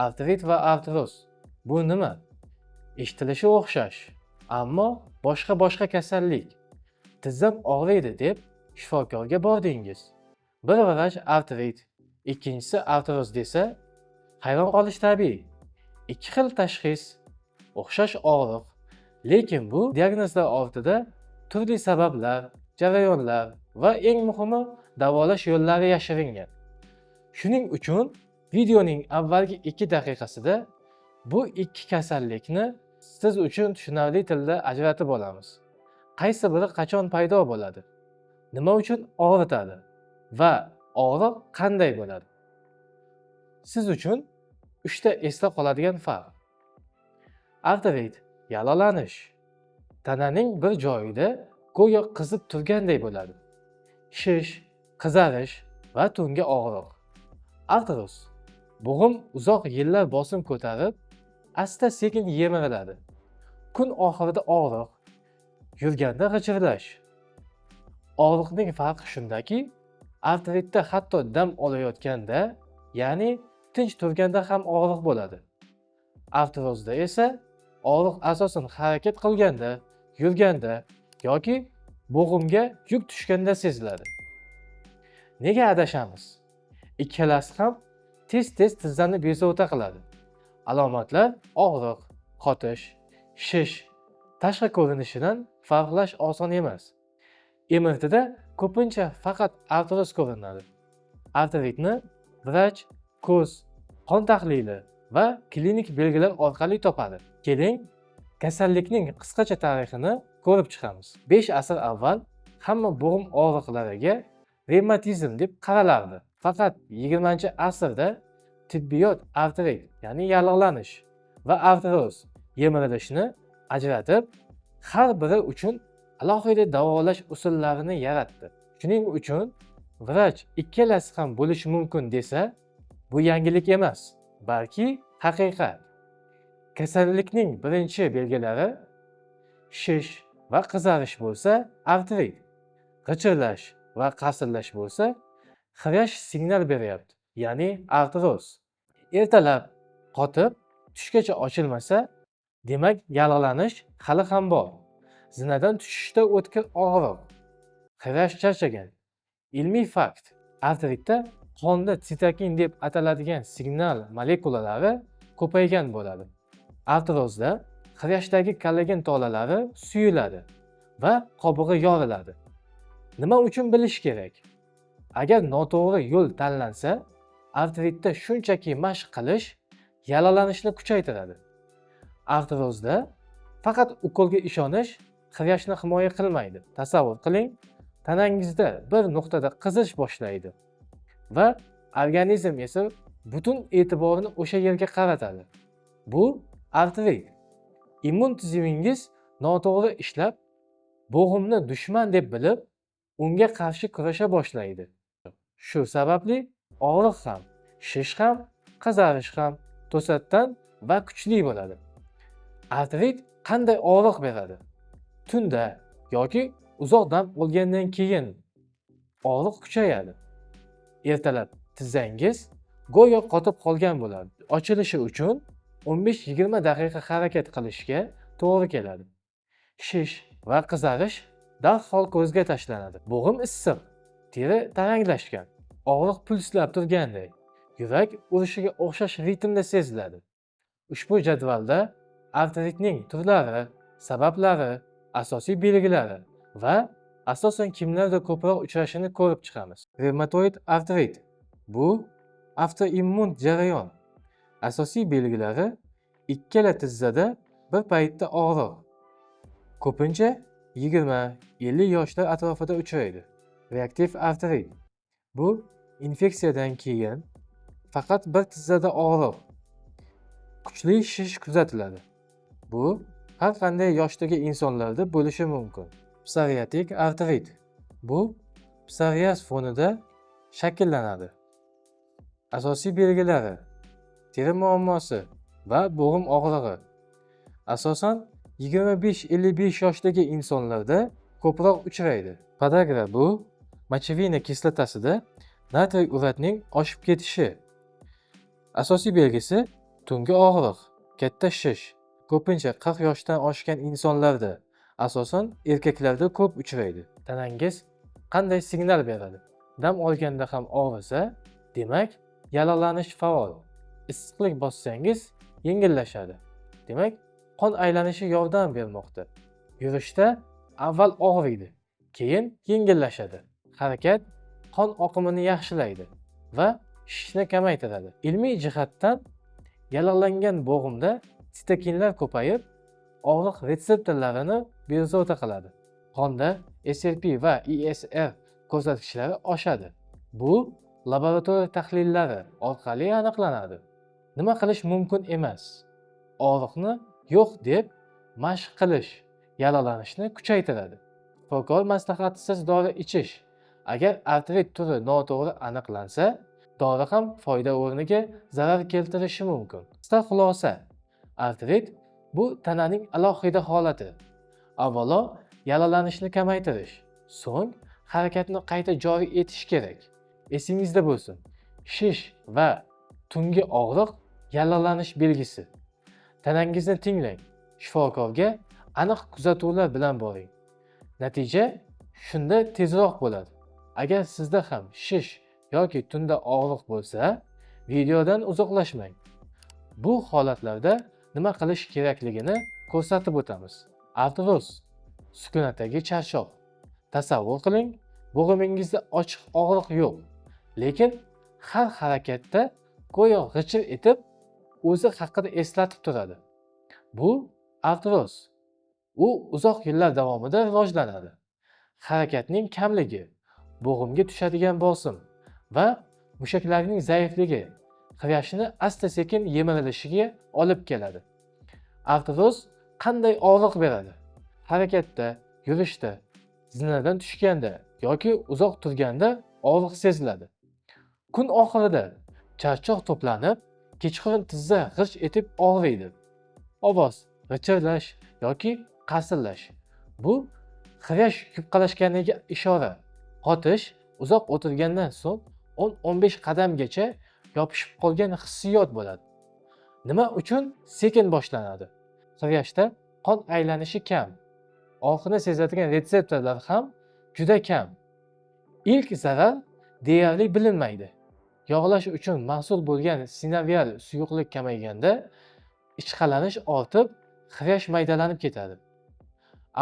Artrit va artroz. Bu nima? Eshitilishi o'xshash, ammo boshqa kasallik. Tizzam og'riydi deb shifokorga bordingiz. Bir vrach artrit, ikkinchisi artroz desa, hayron qolish tabiiy. Ikki xil tashxis, o'xshash og'riq, lekin bu diagnozlar ortida turli sabablar, jarayonlar va eng muhimi davolash yo'llari yashiringan. Shuning uchun videoning avvalgi 2 daqiqasida bu ikki kasallikni siz uchun tushunarli tilda ajratib olamiz. Qaysi biri qachon paydo bo'ladi? Nima uchun og'ritadi? Va og'riq qanday bo'ladi? Siz uchun 3 ta esda qoladigan farq. Artrit, yalolanish. Tananing bir joyida go'yo qizib turganday bo'ladi. Shish, qizarish va tungi og'riq. Artroz, bo'g'im uzoq yillar bosim ko'tarib, asta-sekin yemiriladi. Kun oxirida og'riq, yurganda g'ichirlash. Og'riqning farqi shundaki, artritda hatto dam olayotganda, ya'ni tinch turganda ham og'riq bo'ladi. Artrozda esa og'riq asosan harakat qilganda, yurganda yoki bo'g'imga yuk tushganda seziladi. Nega adashamiz? Ikkalasi ham tez-tez tizzani bezovta qiladi. Alomatlar og'riq, qotish, shish, tashqi ko'rinishidan farqlash oson emas. MRTda ko'pincha faqat artroz ko'rinadi. Artritni vrach, ko'z, qon tahlili va klinik belgilar orqali topadi. Keling, kasallikning qisqacha tarixini ko'rib chiqamiz. 5 asr avval hamma bo'g'im og'riqlariga revmatizm deb qaralardi. Faqat 20-asrda tibbiyot artrit, ya'ni yallig'lanish va artroz, yemirilishni ajratib, har biri uchun alohida davolash usullarini yaratdi. Shuning uchun vrach ikkalasi ham bo'lishi mumkin desa, bu yangilik emas, balki haqiqat. Kasallikning birinchi belgilari shish va qizarish bo'lsa, artrit, g'ichirlash va qarsillash bo'lsa, xirash signal beryapti, ya'ni artroz. Ertalab qotib, tushgacha ochilmasa, demak yallig'lanish hali ham bor. Zinadan tushishda o'tkir og'riq, xirash charchagan. Ilmiy fakt: artritda qonda sitokin deb ataladigan signal molekulalari ko'paygan bo'ladi. Artrozda xirashdagi kollagen tolalari suyuladi va qobig'i yoriladi. Nima uchun bilish kerak? Agar noto'g'ri yo'l tanlansa, artritda shunchaki mashq qilish yallig'lanishni kuchaytiradi. Artrozda faqat ukolga ishonish xirashni himoya qilmaydi. Tasavvur qiling, tanangizda bir nuqtada qizish boshlaydi va organizm esa butun e'tiborini o'sha yerga qaratadi. Bu artrit. Immun tizimingiz noto'g'ri ishlab, bo'g'imni dushman deb bilib, unga qarshi kurasha boshlaydi. Shu sababli og'riq ham, shish ham, qizarish ham to'satdan va kuchli bo'ladi. Artrit qanday og'riq beradi? Tunda yoki uzoq dam olgandan keyin og'riq kuchayadi. Ertalab tizzangiz go'yo qotib qolgan bo'ladi. Ochilishi uchun 15-20 daqiqa harakat qilishga to'g'ri keladi. Shish va qizarish darhol ko'zga tashlanadi. Bo'g'im issiq, teri taranglashgan, og'riq pulslab turganday, yurak urishiga o'xshash ritmda seziladi. Ushbu jadvalda artritning turlari, sabablari, asosiy belgilari va asosan kimlarda ko'proq uchrashini ko'rib chiqamiz. Revmatoid artrit – bu avtoimmun jarayon. Asosiy belgilari ikkala tizzada bir paytda og'riq. Ko'pincha 20-50 yoshlar atrofida uchraydi. Reaktiv artrit – bu infeksiyadan keyin faqat bir tizzada og'riq, kuchli shish kuzatiladi. Bu har qanday yoshdagi insonlarda bo'lishi mumkin. Psoriatik artrit – bu psoriaz fonida shakllanadi. Asosiy belgilari: teri muammosi va bo'g'im og'rig'i. Asosan 25-55 yoshdagi insonlarda ko'proq uchraydi. Podagra – bu mochevina kislotasida natriy uratning oshib ketishi. Asosiy belgisi Tungi og'riq, katta shish ko'pincha 40 yoshdan oshgan insonlarda, asosan erkaklarda ko'p uchraydi. Tanangiz qanday signal beradi? Dam olganda ham og'risa, demak, yallig'lanish faol. Issiqlik bossangiz yengillashadi. Demak, qon aylanishi yordam bermoqda. Yurishda avval og'riydi, keyin yengillashadi. Harakat qon oqimini yaxshilaydi va shishni kamaytiradi. Ilmiy jihatdan yallig'langan bo'g'imda sitokinlar ko'payib, og'riq retseptorlarini bezovta qiladi. Qonda SLP va ESR ko'rsatkichlari oshadi. Bu laboratoriya tahlillari orqali aniqlanadi. Nima qilish mumkin emas? Og'riqni yo'q deb mashq qilish yallig'lanishni kuchaytiradi. Shifokor maslahatisiz dori ichish. Agar artrit turi noto'g'ri aniqlansa, dori ham foyda o'rniga zarar keltirishi mumkin. Qisqa xulosa: artrit bu tananing alohida holati. Avvalo yallig'lanishni kamaytirish, so'ng harakatni qayta joriy etish kerak. Esingizda bo'lsin, shish va tungi og'riq yallig'lanish belgisi. Tanangizni tinglang, shifokorga aniq kuzatuvlar bilan boring. Natija shunda tezroq bo'ladi. Agar sizda ham shish yoki tunda og'riq bo'lsa, videodan uzoqlashmang. Bu holatlarda nima qilish kerakligini ko'rsatib o'tamiz. Artroz, sukunatdagi charchoq. Tasavvur qiling, bo'g'imingizda ochiq og'riq yo'q, lekin har harakatda go'yo g'ichir etib, o'zi haqida eslatib turadi. Bu artroz. U uzoq yillar davomida rivojlanadi. Harakatning kamligi, bo'g'imga tushadigan bosim va mushaklarning zaifligi qirashni asta-sekin yemirilishiga olib keladi. Artroz qanday og'riq beradi? Harakatda, yurishda, zinadan tushganda yoki uzoq turganda og'riq seziladi. Kun oxirida charchoq to'planib, kechqurun tizza g'irch etib og'riydi. Ovoz g'ichirlash yoki qarsillash. Bu qirash yupqalashganiga ishora. Qotish uzoq o'tirgandan so'ng 10-15 qadamgacha yopishib qolgan hissiyot bo'ladi. Nima uchun sekin boshlanadi? Qirashda qon aylanishi kam. Og'riqni sezadigan retseptorlar ham juda kam. Ilk zarar deyarli bilinmaydi. Yog'lash uchun mas'ul bo'lgan sinovial suyuqlik kamayganda ishqalanish ortib, qirash maydalanib ketadi.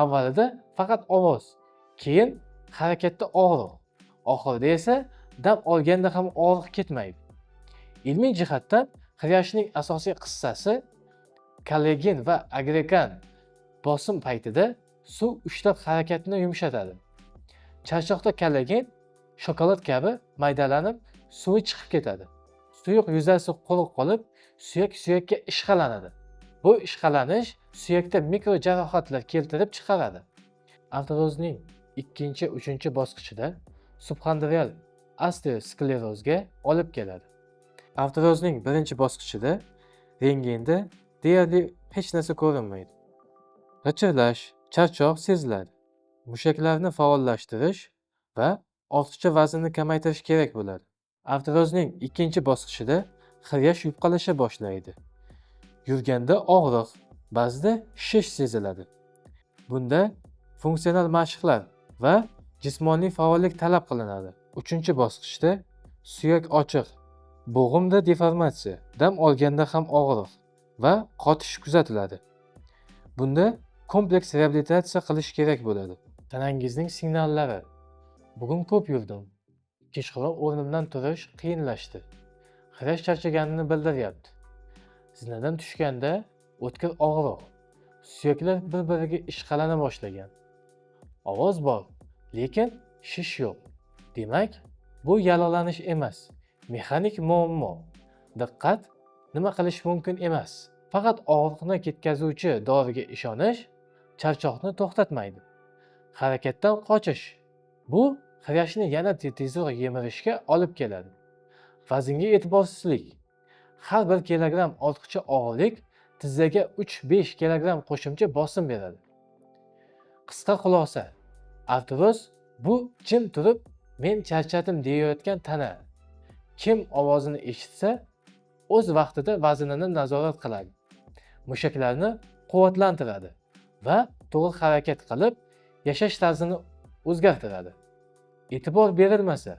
Avvalida faqat ovoz, keyin harakatda og'riq, oxirida esa dam olganda ham og'riq ketmaydi. Ilmiy jihatdan qirashning asosiy qissasi kollagen va agregan bosim paytida suv ushlab harakatni yumshatadi. Charchoqda kollagen shokolad kabi maydalanib, suvi chiqib ketadi. Suyuq yuzasi quruq qolib, suyak-suyakka ishqalanadi. Bu ishqalanish suyakda mikro jarohatlar keltirib chiqaradi. Artrozning 2-3 bosqichida subxondrial osteosklerozga olib keladi. Artrozning 1-bosqichida rentgenda deyarli hech narsa ko'rinmaydi. G'ichirlash, charchoq seziladi. Mushaklarni faollashtirish va ortiqcha vaznni kamaytirish kerak bo'ladi. Artrozning 2-bosqichida qirash yupqalasha boshlaydi. Yurganda og'riq, ba'zida shish seziladi. Bunda funksional mashqlar va jismoniy faollik talab qilinadi. 3-bosqichda suyak ochiq, bo'g'imda deformatsiya, dam olganda ham og'riq va qotish kuzatiladi. Bunda kompleks reabilitatsiya qilish kerak bo'ladi. Tanangizning signallari. Bugun ko'p yurdim. Kechqurun o'rnimdan turish qiyinlashdi. Qirash charchaganini bildiryapti. Zinadan tushganda o'tkir og'riq, suyaklar bir-biriga ishqalana boshlagan. Ovoz bor, lekin shish yo'q. Demak, bu yallig'lanish emas, mexanik muammo. Diqqat, nima qilish mumkin emas. Faqat og'riqni ketkazuvchi doriga ishonish charchoqni to'xtatmaydi. Harakatdan qochish. Bu qirashni yana tezroq yemirishga olib keladi. Vaznga e'tiborsizlik. Har 1 kilogramm ortiqcha og'irlik tizzaga 3-5 kilogramm qo'shimcha bosim beradi. Qisqa xulosa: artroz bu jim turib men charchadim deyayotgan tana. Kim ovozini eshitsa, o'z vaqtida vaznini nazorat qiladi, mushaklarni quvvatlantiradi va to'g'ri harakat qilib, yashash tarzini o'zgartiradi. E'tibor berilmasa,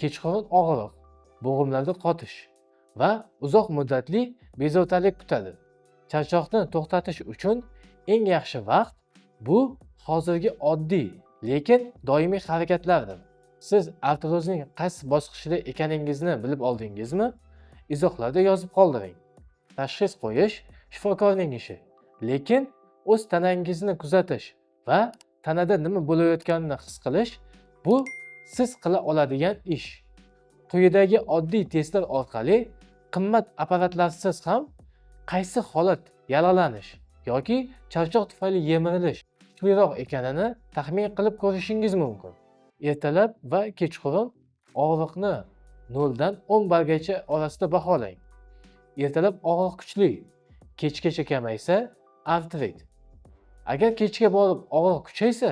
kechqurun og'riq, bo'g'imlarda qotish va uzoq muddatli bezovtalik kutadi. Charchoqni to'xtatish uchun eng yaxshi vaqt bu hozirgi oddiy, lekin doimiy harakatlardir. Siz artrozning qaysi bosqichida ekaningizni bilib oldingizmi? Izohlarda yozib qoldiring. Tashxis qo'yish shifokorning ishi, lekin o'z tanangizni kuzatish va tanada nima bo'layotganini his qilish bu siz qila oladigan ish. Quyidagi oddiy testlar orqali qimmat apparatlarsiz ham qaysi holat yaralanish yoki charchoq tufayli yemirilish kuchliroq ekanini taxmin qilib ko'rishingiz mumkin. Ertalab va kechqurun og'riqni 0 dan 10 bargacha orasida baholang. Ertalab og'riq kuchli, kechgacha kamaysa artrit. Agar kechga borib og'riq kuchaysa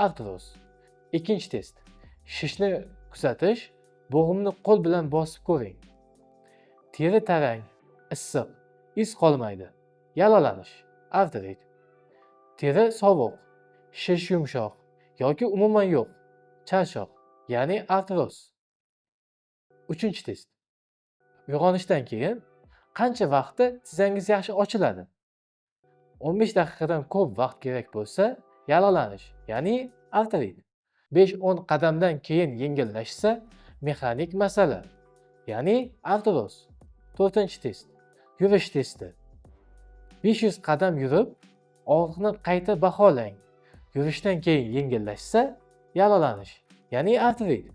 artroz. Ikkinchi test. Shishni kuzatish, bo'g'imni qo'l bilan bosib ko'ring. Teri tarang, issiq, iz qolmaydi. Yalolanish, artrit. Teri sovuq, shish yumshoq yoki umuman yo'q, charchoq, ya'ni artroz. Uchinchi test. Uyg'onishdan keyin qancha vaqtda tizzangiz yaxshi ochiladi? 15 daqiqadan ko'p vaqt kerak bo'lsa, yalolanish, ya'ni artrit. 5-10 qadamdan keyin yengillashsa, mexanik masala, ya'ni artroz. 4-test. Yurish testi. 500 qadam yurib, og'riqni qayta baholang. Yurishdan keyin yengillashsa, yalolanish, ya'ni artrit.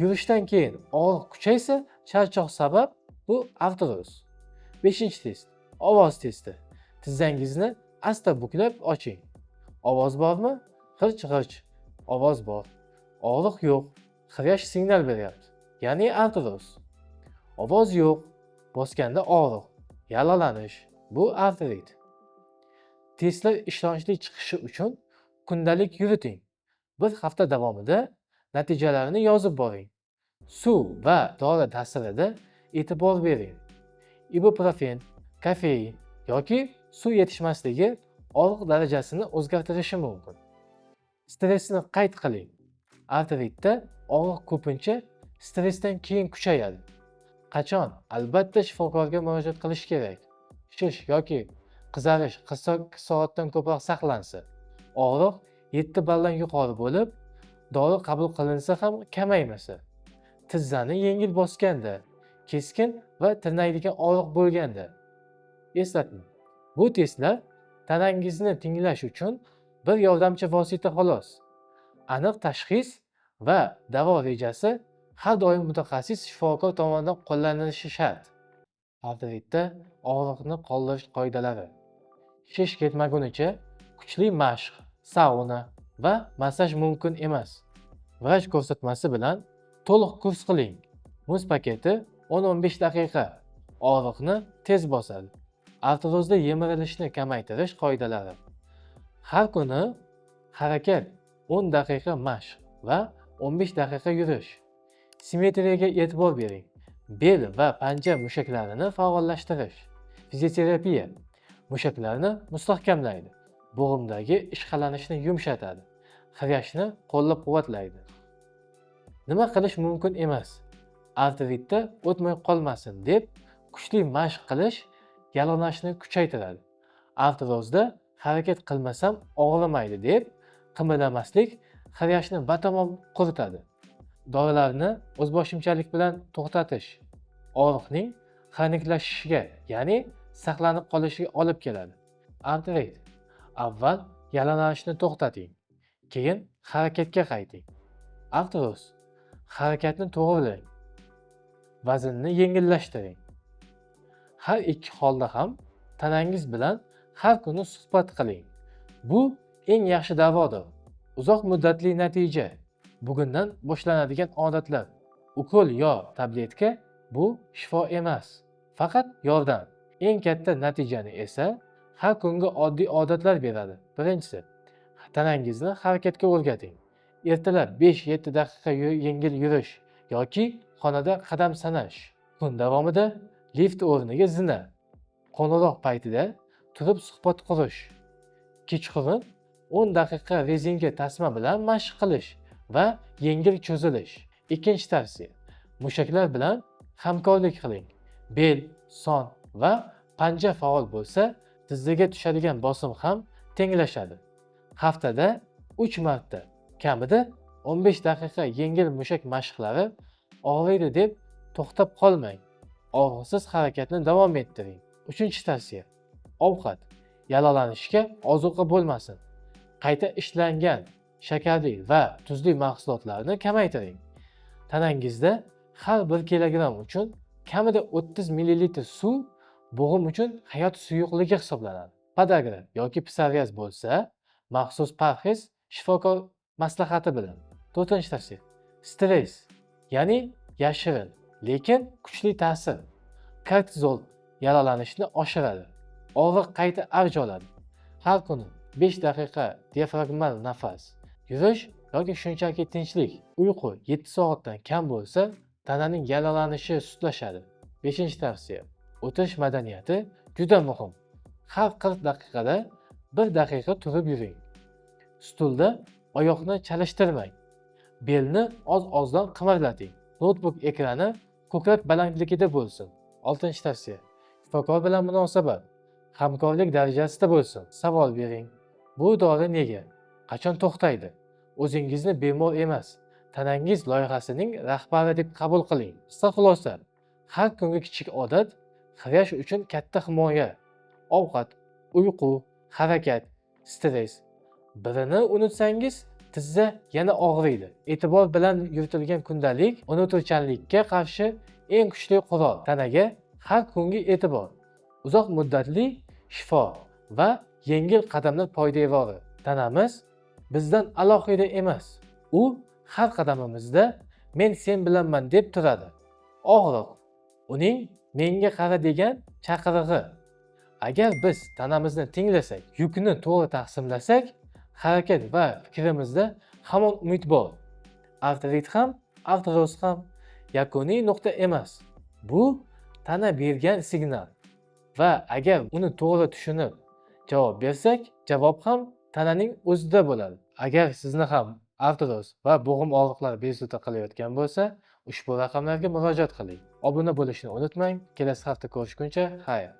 Yurishdan keyin og'riq kuchaysa, charchoq sabab, bu artroz. 5-test. Ovoz testi. Tizzangizni asta buklab oching. Ovoz bormi? G'irch-g'irch. Ovoz bor. Og'riq yo'q. Xiryash signal beryapti, ya'ni artroz. Ovoz yo'q. Bosganda og'riq. Yalolanish. Bu artrit. Testlar ishonchli chiqishi uchun kundalik yuriting. Bir hafta davomida natijalarini yozib boring. Suv va dori ta'sirida e'tibor bering. Ibuprofen, kofein yoki suv yetishmasligi og'riq darajasini o'zgartirishi mumkin. Stressni qayd qiling. Artritda og'riq ko'pincha stressdan keyin kuchayadi. Qachon? Albatta shifokorga murojaat qilish kerak. Shish yoki qizarish 48 soatdan ko'proq saqlansa, og'riq 7 balldan yuqori bo'lib, dori qabul qilinsa ham kamaymasa, tizzani yengil bosganda, keskin va tirnaydigan og'riq bo'lganda. Eslatma. Bu testlar tanangizni tinglash uchun bir yordamchi vosita xolos. Aniq tashxis va davo rejasi har doim mutaxassis shifokor tomonidan qo'llanilishi shart. Artritda og'riqni qoldirish qoidalari. Shish ketmagunicha kuchli mashq, sauna va massaj mumkin emas. Vrach ko'rsatmasi bilan to'liq kurs qiling. Muz paketi 10-15 daqiqa og'riqni tez bosadi. Artrozda yemirilishni kamaytirish qoidalari. Har kuni harakat 10 daqiqa mashq va 15 daqiqa yurish. Simmetriyaga e'tibor bering. Bel va panja mushaklarini faollashtirish. Fizioterapiya mushaklarni mustahkamlaydi. Bo'g'imdagi ishqalanishni yumshatadi. Xiryashni qo'llab-quvvatlaydi. Nima qilish mumkin emas? Artritda o'tmay qolmasin deb kuchli mashq qilish yalonashni kuchaytiradi. Artrozda harakat qilmasam og'rimaydi deb qimirlamaslik xiryashni batamom quritadi. Dorilarni o'zboshimchalik bilan to'xtatish og'riqning xroniklashishiga, ya'ni saqlanib qolishiga olib keladi. Artrit. Avval yalonishni to'xtating, keyin harakatga qayting. Artroz. Harakatni to'g'rilang. Vaznni yengillashtiring. Har ikki holda ham tanangiz bilan har kuni suhbat qiling. Bu eng yaxshi davodir. Uzoq muddatli natija. Bugundan boshlanadigan odatlar. Ukol yo tabletka bu shifo emas, faqat yordam. Eng katta natijani esa har kungi oddiy odatlar beradi. Birinchisi, tanangizni harakatga o'rgating. Ertalab 5-7 daqiqa yengil yurish yoki xonada qadam sanash. Kun davomida lift o'rniga zina, qo'ng'iroq paytida turib suhbat qurish, kechqurun 10 daqiqa rezinka tasma bilan mashq qilish va yengil cho'zilish. Ikkinchi tavsiya: mushaklar bilan hamkorlik qiling. Bel, son va panja faol bo'lsa, tizzaga tushadigan bosim ham tenglashadi. Haftada 3 marta, kamida 15 daqiqa yengil mushak mashqlari. Og'riydi deb to'xtab qolmang. Og'riqsiz harakatni davom ettiring. Uchinchi tavsiya: ovqat. Yallig'lanishga ozuqa bo'lmasin. Qayta ishlangan shakarli va tuzli mahsulotlarni kamaytiring. Tanangizda har 1 kilogramm uchun kamida 30 ml suv bo'g'im uchun hayot suyuqligi hisoblanadi. Podagra yoki psoriaz bo'lsa, maxsus parhez shifokor maslahati bilan. 4-tavsiya: stress, ya'ni yashirin lekin kuchli ta'sir. Kortizol yallig'lanishni oshiradi. Og'riq qayta avj oladi. Har kuni 5 daqiqa diafragmal nafas, yurish yoki shunchaki tinchlik. Uyqu 7 soatdan kam bo'lsa, tananing yallig'lanishi sustlashadi. 5-tavsiya: o'tish madaniyati juda muhim. Har 40 daqiqada 1 daqiqa turib yuring. Stulda oyoqni chalishtirmang. Belni oz-ozdan qimirlating. Notebook ekrani ko'krak balandligida bo'lsin. 6-tavsiya: shifokor bilan munosabat hamkorlik darajasida bo'lsin. Savol bering: bu dori nega? Qachon to'xtaydi? O'zingizni bemor emas, tanangiz loyihasining rahbari deb qabul qiling. Qisqa xulosa: har kungi kichik odat xirash uchun katta himoya. Ovqat, uyqu, harakat, stress. Birini unutsangiz, tizza yana og'riydi. E'tibor bilan yuritilgan kundalik unutuvchanlikka qarshi eng kuchli qurol. Tanaga har kungi e'tibor, uzoq muddatli shifo va yengil qadamlar poydevori. Tanamiz bizdan alohida emas. U har qadamimizda men sen bilanman deb turadi. Og'riq uning menga qara degan chaqirig'i. Agar biz tanamizni tinglasak, yukni to'g'ri taqsimlasak, harakat va fikrimizda hamon umid bor. Artrit ham, artroz ham yakuniy nuqta emas. Bu tana bergan signal. Va agar uni to'g'ri tushunib javob bersak, javob ham tananing o'zida bo'ladi. Agar sizni ham artroz va bo'g'im og'riqlari bezovta qilayotgan bo'lsa, ushbu raqamlarga murojaat qiling. Obuna bo'lishni unutmang. Kelasi hafta ko'rishguncha, xayr.